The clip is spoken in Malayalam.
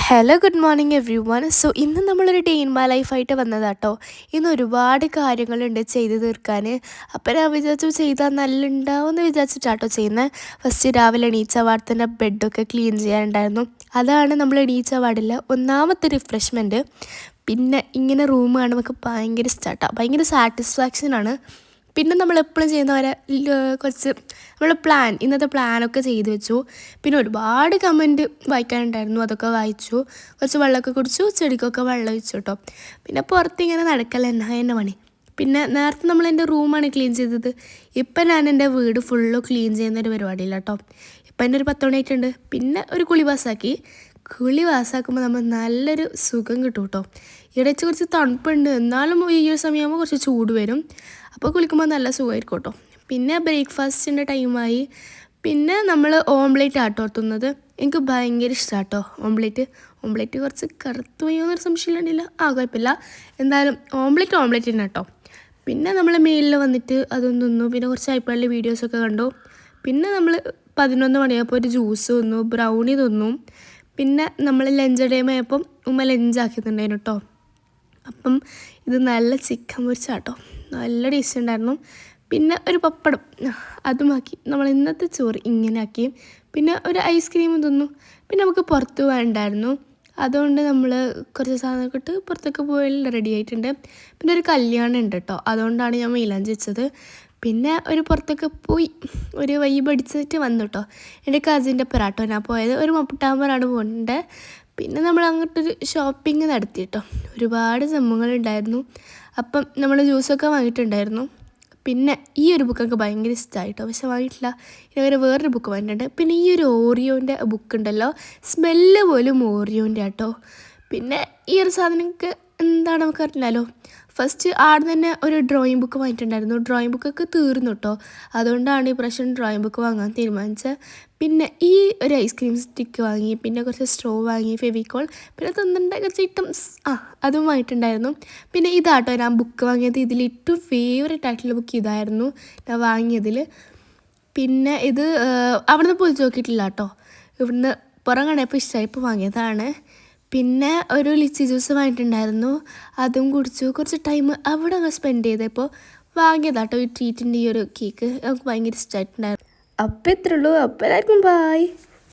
Hello good morning every one. So ഇന്ന് നമ്മളൊരു ഡേ ഇൻ മൈ ലൈഫായിട്ട് വന്നതാട്ടോ. ഇന്ന് ഒരുപാട് കാര്യങ്ങളുണ്ട് ചെയ്ത് തീർക്കാൻ. അപ്പോൾ ഞാൻ വിചാരിച്ചു ചെയ്താൽ നല്ല ഉണ്ടാവുമെന്ന് വിചാരിച്ചിട്ടാട്ടോ ചെയ്യുന്നത്. ഫസ്റ്റ് രാവിലെ എണീച്ച പാടത്തന്നെ ബെഡൊക്കെ ക്ലീൻ ചെയ്യാനുണ്ടായിരുന്നു. അതാണ് നമ്മൾ എണീച്ച പാടില്ല ഒന്നാമത്തെ റിഫ്രഷ്മെൻറ്റ്. പിന്നെ ഇങ്ങനെ റൂം കാണുമ്പോൾ ഭയങ്കര ഇഷ്ടമാട്ടോ, ഭയങ്കര സാറ്റിസ്ഫാക്ഷനാണ്. പിന്നെ നമ്മളെപ്പോഴും ചെയ്യുന്ന പോലെ കുറച്ച് നമ്മൾ ഇന്നത്തെ പ്ലാനൊക്കെ ചെയ്ത് വെച്ചു. പിന്നെ ഒരുപാട് കമൻറ്റ് വായിക്കാനുണ്ടായിരുന്നു, അതൊക്കെ വായിച്ചു. കുറച്ച് വെള്ളമൊക്കെ കുടിച്ചു, ചെടിക്കൊക്കെ വെള്ളം ഒഴിച്ചു കേട്ടോ. പിന്നെ പുറത്തിങ്ങനെ നടക്കല്ല എന്നെ പണി. പിന്നെ നേരത്തെ നമ്മൾ എൻ്റെ റൂമാണ് ക്ലീൻ ചെയ്തത്. ഇപ്പം ഞാൻ എൻ്റെ വീട് ഫുള്ള് ക്ലീൻ ചെയ്യുന്നൊരു പരിപാടിയില്ല കേട്ടോ. ഇപ്പം എൻ്റെ ഒരു 10 മണിയായിട്ടുണ്ട്. പിന്നെ ഒരു കുളി വാസാക്കുമ്പോൾ നമ്മൾ നല്ലൊരു സുഖം കിട്ടും കേട്ടോ. ഇവിടെ വെച്ച് കുറച്ച് തണുപ്പുണ്ട്, എന്നാലും ഈ ഒരു സമയമാകുമ്പോൾ കുറച്ച് ചൂട് വരും. അപ്പോൾ കുളിക്കുമ്പോൾ നല്ല സുഖമായിരിക്കും കേട്ടോ. പിന്നെ ബ്രേക്ക്ഫാസ്റ്റിൻ്റെ ടൈമായി. പിന്നെ നമ്മൾ ഓംലേറ്റ് ആട്ടോർത്തുന്നത് എനിക്ക് ഭയങ്കര ഇഷ്ടമാട്ടോ. ഓംലേറ്റ് കുറച്ച് കറുത്തു പോയോ എന്നൊരു സംശയമില്ല. കുഴപ്പമില്ല, എന്തായാലും ഓംലേറ്റ് തന്നെ കേട്ടോ. പിന്നെ നമ്മൾ മെയിലിൽ വന്നിട്ട് അതൊന്നും തിന്നു. പിന്നെ കുറച്ച് ഐപാഡിൽ വീഡിയോസൊക്കെ കണ്ടു. പിന്നെ നമ്മൾ 11 മണിയായപ്പോൾ ഒരു ജ്യൂസ് തിന്നു, ബ്രൗണി തിന്നു. പിന്നെ നമ്മൾ ലഞ്ച് ടൈം ആയപ്പം ഉമ്മ ലഞ്ചാക്കിയിട്ടുണ്ടായിരുന്നു കേട്ടോ. അപ്പം ഇത് നല്ല ചിക്കൻ പൊരിച്ചാട്ടോ, നല്ല ടേസ്റ്റ് ഉണ്ടായിരുന്നു. പിന്നെ ഒരു പപ്പടം അതുമാക്കി നമ്മൾ ഇന്നത്തെ ചോറ് ഇങ്ങനെ ആക്കി. പിന്നെ ഒരു ഐസ്ക്രീം തിന്നു. പിന്നെ നമുക്ക് പുറത്ത് പോകാനുണ്ടായിരുന്നു, അതുകൊണ്ട് നമ്മൾ കുറച്ച് സാധനമൊക്കെ ഇട്ട് പുറത്തൊക്കെ പോയി റെഡി ആയിട്ടുണ്ട്. പിന്നെ ഒരു കല്യാണം ഉണ്ട് കേട്ടോ, അതുകൊണ്ടാണ് ഞാൻ മൈലാഞ്ചി വെച്ചത്. പിന്നെ ഒരു പുറത്തൊക്കെ പോയി ഒരു വൈബ് അടിച്ചിട്ട് വന്നു കേട്ടോ. എൻ്റെ കസിൻ്റെ പെരാട്ടോ ഞാൻ പോയത്, ഒരു മപ്പട്ടാമ്പറാണ് പോകുന്നത്. പിന്നെ നമ്മൾ അങ്ങോട്ടൊരു ഷോപ്പിംഗ് നടത്തി കേട്ടോ. ഒരുപാട് സംഭവങ്ങളുണ്ടായിരുന്നു. അപ്പം നമ്മൾ ജ്യൂസൊക്കെ വാങ്ങിയിട്ടുണ്ടായിരുന്നു. പിന്നെ ഈ ഒരു ബുക്കൊക്കെ ഭയങ്കര ഇഷ്ടമായിട്ടോ, പക്ഷെ വാങ്ങിയിട്ടില്ല. ഇനി വേറൊരു ബുക്ക് വാങ്ങിയിട്ടുണ്ട്. പിന്നെ ഈ ഒരു ഓറിയോൻ്റെ ബുക്ക് ഉണ്ടല്ലോ, സ്മെല്ല് പോലും ഓറിയോൻ്റെ ആട്ടോ. പിന്നെ ഈ ഒരു സാധനമൊക്കെ എന്താണ് നമുക്ക് അറിയില്ലല്ലോ. ഫസ്റ്റ് ആടെ തന്നെ ഒരു ഡ്രോയിങ് ബുക്ക് വാങ്ങിയിട്ടുണ്ടായിരുന്നു. ഡ്രോയിങ് ബുക്കൊക്കെ തീർന്നു കേട്ടോ, അതുകൊണ്ടാണ് ഈ പ്രാവശ്യം ഡ്രോയിങ് ബുക്ക് വാങ്ങാൻ തീരുമാനിച്ചത്. പിന്നെ ഈ ഒരു ഐസ്ക്രീം സ്റ്റിക്ക് വാങ്ങി, പിന്നെ കുറച്ച് സ്ട്രോ വാങ്ങി, ഫെവിക്കോൾ, പിന്നെ തിന്നേണ്ട കുറച്ച് ഐറ്റംസ് അതും വാങ്ങിയിട്ടുണ്ടായിരുന്നു. പിന്നെ ഇതാട്ടോ ഞാൻ ബുക്ക് വാങ്ങിയത്. ഇതിൽ ഏറ്റവും ഫേവറേറ്റ് ആയിട്ടുള്ള ബുക്ക് ഇതായിരുന്നു ഞാൻ വാങ്ങിയതിൽ. പിന്നെ ഇത് അവിടുന്ന് പൊളിച്ച് നോക്കിയിട്ടില്ല കേട്ടോ, ഇവിടുന്ന് പുറം കണ്ടപ്പോൾ ഇഷ്ടമായിപ്പോൾ വാങ്ങിയതാണ്. പിന്നെ ഒരു ലിച്ചി ജ്യൂസ് വാങ്ങിയിട്ടുണ്ടായിരുന്നു, അതും കുടിച്ചു. കുറച്ച് ടൈം അവിടെ അങ്ങ് സ്പെൻഡ് ചെയ്തപ്പോൾ വാങ്ങിയതാട്ടോ ഈ ട്രീറ്റിൻ്റെ ഈ ഒരു കേക്ക്. നമുക്ക് ഭയങ്കര ഇഷ്ടമായിട്ടുണ്ടായിരുന്നു. അപ്പോൾ ഇത്രയുള്ളൂ. അപ്പോൾ എല്ലാവർക്കും ബൈ.